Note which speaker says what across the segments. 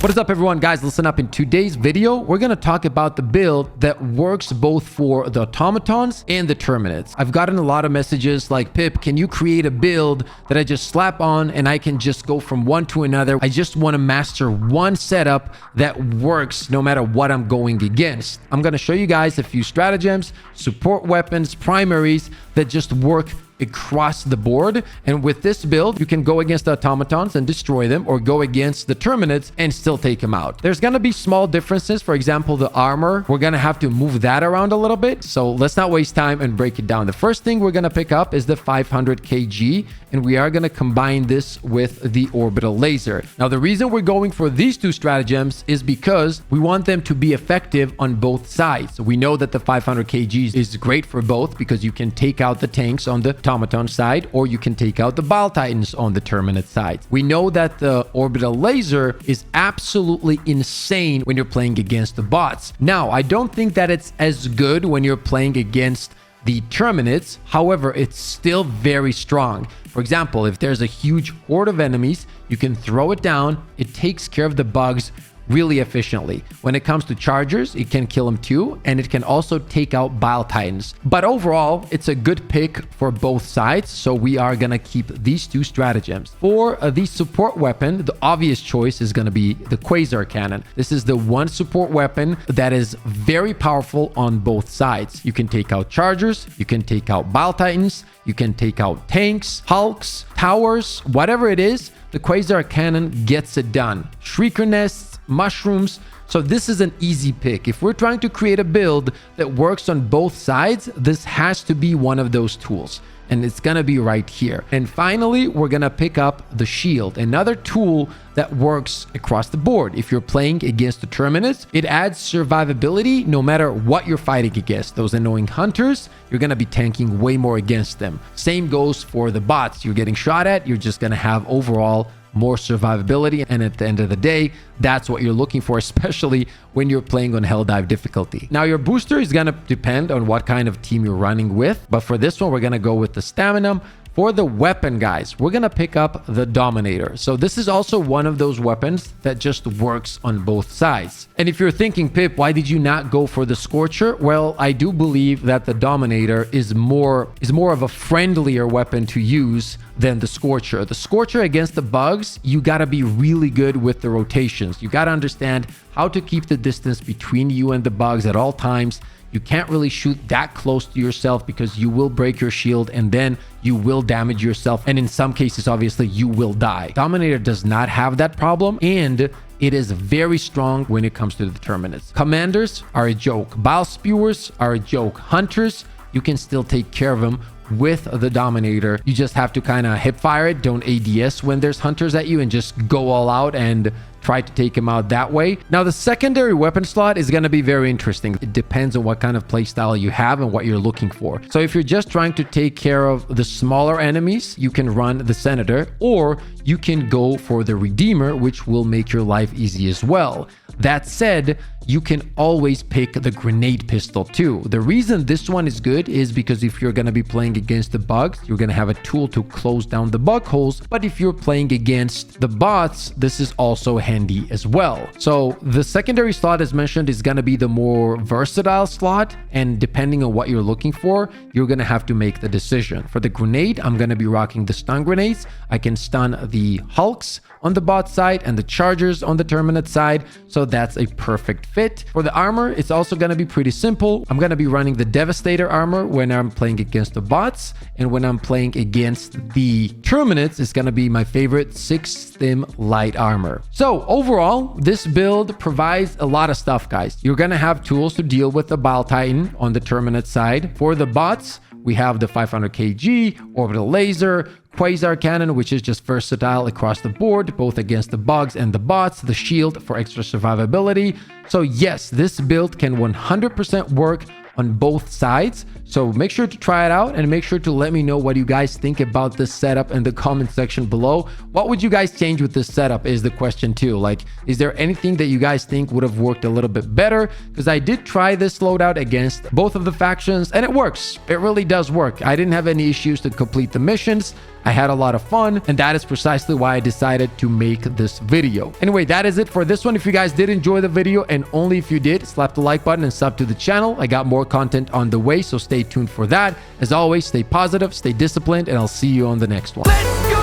Speaker 1: What is up, everyone? Guys, listen up. In today's video, we're going to talk about the build that works both for the Automatons and the Terminids. I've gotten a lot of messages like, Pip, can you create a build that I just slap on and I can just go from one to another? I just want to master one setup that works no matter what I'm going against. I'm going to show you guys a few stratagems, support weapons, primaries that just work across the board. And with this build, you can go against the Automatons and destroy them, or go against the Terminids and still take them out. There's going to be small differences. For example, the armor, we're going to have to move that around a little bit. So let's not waste time and break it down. The first thing we're going to pick up is the 500 kg, and we are going to combine this with the Orbital laser. Now, the reason we're going for these two stratagems is because we want them to be effective on both sides. So we know that the 500 kg is great for both because you can take out the tanks on the Automaton side, or you can take out the Bile Titans on the Terminid side. We know that the Orbital laser is absolutely insane when you're playing against the bots. Now, I don't think that it's as good when you're playing against the Terminids. However, it's still very strong. For example, if there's a huge horde of enemies, you can throw it down. It takes care of the bugs really efficiently. When it comes to chargers, it can kill them too, and it can also take out Bile Titans. But overall, it's a good pick for both sides, so we are gonna keep these two stratagems. For the support weapon, the obvious choice is gonna be the Quasar Cannon. This is the one support weapon that is very powerful on both sides. You can take out chargers, you can take out Bile Titans, you can take out tanks, hulks, towers, whatever it is, the Quasar Cannon gets it done. Shrieker nests, mushrooms. So this is an easy pick. If we're trying to create a build that works on both sides, this has to be one of those tools. And it's going to be right here. And finally, we're going to pick up the shield, another tool that works across the board. If you're playing against the Terminids, it adds survivability no matter what you're fighting against. Those annoying hunters, you're going to be tanking way more against them. Same goes for the bots. You're getting shot at, you're just going to have overall more survivability, and at the end of the day, that's what you're looking for, especially when you're playing on Helldive difficulty. Now, your booster is going to depend on what kind of team you're running with, but for this one, we're going to go with the stamina. For the weapon, guys, we're going to pick up the Dominator. So this is also one of those weapons that just works on both sides. And if you're thinking, Pip, why did you not go for the Scorcher? Well, I do believe that the Dominator is more of a friendlier weapon to use than the Scorcher. The Scorcher against the bugs, you got to be really good with the rotations. You got to understand how to keep the distance between you and the bugs at all times. You can't really shoot that close to yourself because you will break your shield and then you will damage yourself. And in some cases, obviously, you will die. Dominator does not have that problem, and it is very strong when it comes to the Terminids. Commanders are a joke. Bile Spewers are a joke. Hunters, you can still take care of them with the Dominator. You just have to kind of hip fire it. Don't ADS when there's hunters at you and just go all out and try to take him out that way. Now, the secondary weapon slot is going to be very interesting. It depends on what kind of playstyle you have and what you're looking for. So if you're just trying to take care of the smaller enemies, you can run the Senator, or you can go for the Redeemer, which will make your life easy as well. That said, you can always pick the grenade pistol too. The reason this one is good is because if you're going to be playing against the bugs, you're going to have a tool to close down the bug holes. But if you're playing against the bots, this is also handy as well. So the secondary slot, as mentioned, is going to be the more versatile slot. And depending on what you're looking for, you're going to have to make the decision. For the grenade, I'm going to be rocking the stun grenades. I can stun the hulks on the bot side and the chargers on the Terminid side. So that's a perfect fit. For the armor, it's also going to be pretty simple. I'm going to be running the Devastator armor when I'm playing against the bots, and when I'm playing against the Terminids, it's going to be my favorite 6 stim light armor. So overall, this build provides a lot of stuff, guys. You're going to have tools to deal with the Bile Titan on the Terminid side. For the bots, we have the 500 kg, Orbital laser, Quasar Cannon, which is just versatile across the board, both against the bugs and the bots, the shield for extra survivability. So yes, this build can 100% work on both sides. So make sure to try it out and make sure to let me know what you guys think about this setup in the comment section below. What would you guys change with this setup is the question too. Like, is there anything that you guys think would have worked a little bit better? Because I did try this loadout against both of the factions and it works. It really does work. I didn't have any issues to complete the missions. I had a lot of fun, and that is precisely why I decided to make this video. Anyway, that is it for this one. If you guys did enjoy the video, and only if you did, slap the like button and sub to the channel. I got more content on the way, so stay tuned for that. As always, stay positive, stay disciplined, and I'll see you on the next one.
Speaker 2: Let's go!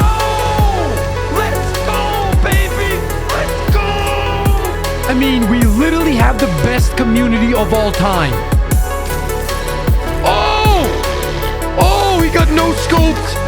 Speaker 2: Let's go, baby! Let's go!
Speaker 1: I mean, we literally have the best community of all time. Oh! Oh, we got no scoped!